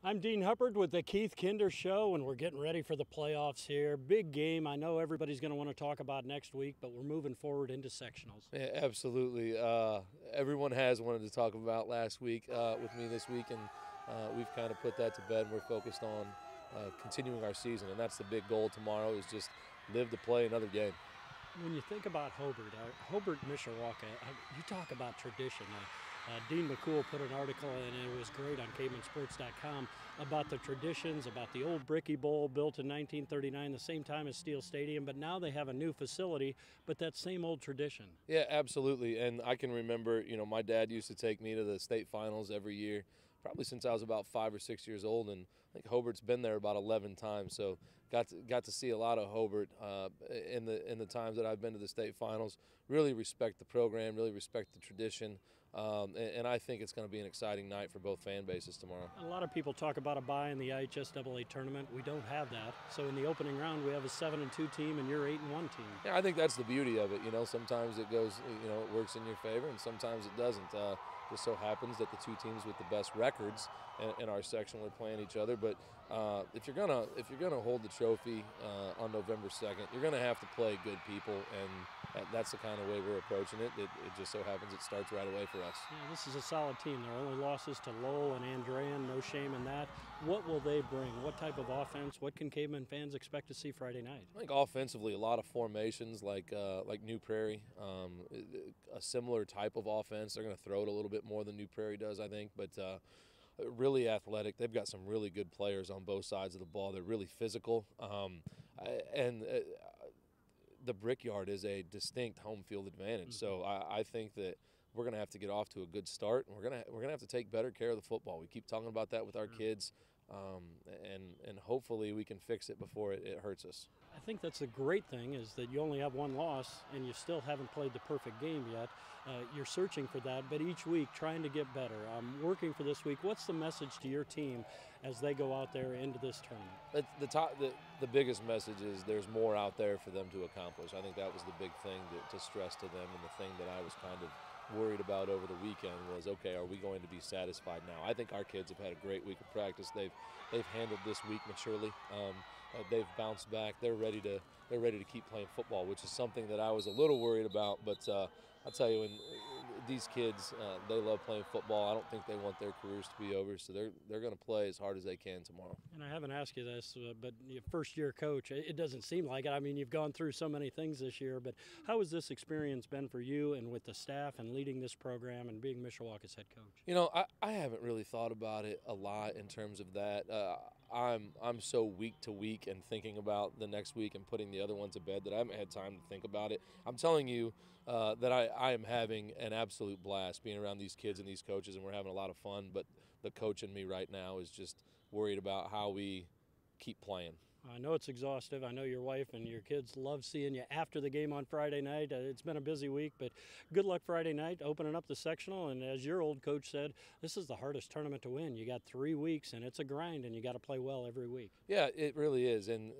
I'm Dean Huppert with the Keith Kinder Show, and we're getting ready for the playoffs here. Big game. I know everybody's going to want to talk about next week, but we're moving forward into sectionals. Yeah, absolutely. Everyone has wanted to talk about last week with me this week, and we've kind of put that to bed. And we're focused on continuing our season, and that's the big goal tomorrow is just live to play another game. When you think about Hobart, Mishawaka, you talk about tradition. Dean McCool put an article, and it was great on CavemenSports.com about the traditions, about the old Bricky Bowl built in 1939, the same time as Steel Stadium, but now they have a new facility, but that same old tradition. Yeah, absolutely. And I can remember, my dad used to take me to the state finals every year, probably since I was about 5 or 6 years old, and I think Hobart's been there about 11 times. So got to see a lot of Hobart in the times that I've been to the state finals. Really respect the program, really respect the tradition, and I think it's going to be an exciting night for both fan bases tomorrow. A lot of people talk about a bye in the IHSAA tournament. We don't have that. So in the opening round, we have a 7-2 team, and you're 8-1 team. Yeah, I think that's the beauty of it. Sometimes it goes, it works in your favor, and sometimes it doesn't. Just so happens that the two teams with the best records in our section are playing each other. But if you're gonna hold the trophy on November 2nd, you're gonna have to play good people, and that's the kind of way we're approaching it. It just so happens it starts right away for us. Yeah, this is a solid team. Their only losses to Lowell and Andrean. No shame in that. What will they bring? What type of offense? What can Cavemen fans expect to see Friday night? I think offensively, a lot of formations like New Prairie, a similar type of offense. They're going to throw it a little bit more than New Prairie does, I think, but really athletic. They've got some really good players on both sides of the ball. They're really physical, and the Brickyard is a distinct home field advantage. Mm-hmm. So I think that we're going to have to get off to a good start, and we're going to have to take better care of the football. We keep talking about that with our kids. And hopefully we can fix it before it hurts us. I think that's the great thing is that you only have one loss and you still haven't played the perfect game yet. You're searching for that, but each week trying to get better. Working for this week. What's the message to your team as they go out there into this tournament? The biggest message is there's more out there for them to accomplish. I think that was the big thing to stress to them, and the thing that I was kind of worried about over the weekend was, okay, are we going to be satisfied now? I think our kids have had a great week of practice. They've handled this week maturely. They've bounced back. They're ready to keep playing football, which is something that I was a little worried about. But I'll tell you, when these kids, they love playing football. I don't think they want their careers to be over, so they're going to play as hard as they can tomorrow. And I haven't asked you this, but your first-year coach, it doesn't seem like it. I mean, you've gone through so many things this year, but how has this experience been for you and with the staff and leading this program and being Mishawaka's head coach? I haven't really thought about it a lot in terms of that. I'm so week to week and thinking about the next week and putting the other one to bed that I haven't had time to think about it. I'm telling you that I am having an absolute blast being around these kids and these coaches, and we're having a lot of fun, but the coach in me right now is just worried about how we keep playing. I know it's exhaustive. I know your wife and your kids love seeing you after the game on Friday night. It's been a busy week, but good luck Friday night, opening up the sectional. And as your old coach said, this is the hardest tournament to win. You got 3 weeks, and it's a grind, and you got to play well every week. Yeah, it really is. And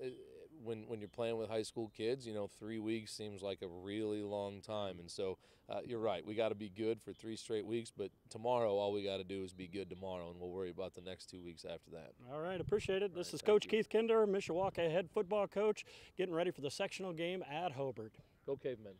when you're playing with high school kids, 3 weeks seems like a really long time. And so you're right. We got to be good for 3 straight weeks, but tomorrow all we got to do is be good tomorrow, and we'll worry about the next 2 weeks after that. All right, appreciate it. This is Coach Keith Kinder, Mishawaka head football coach, getting ready for the sectional game at Hobart. Go Cavemen.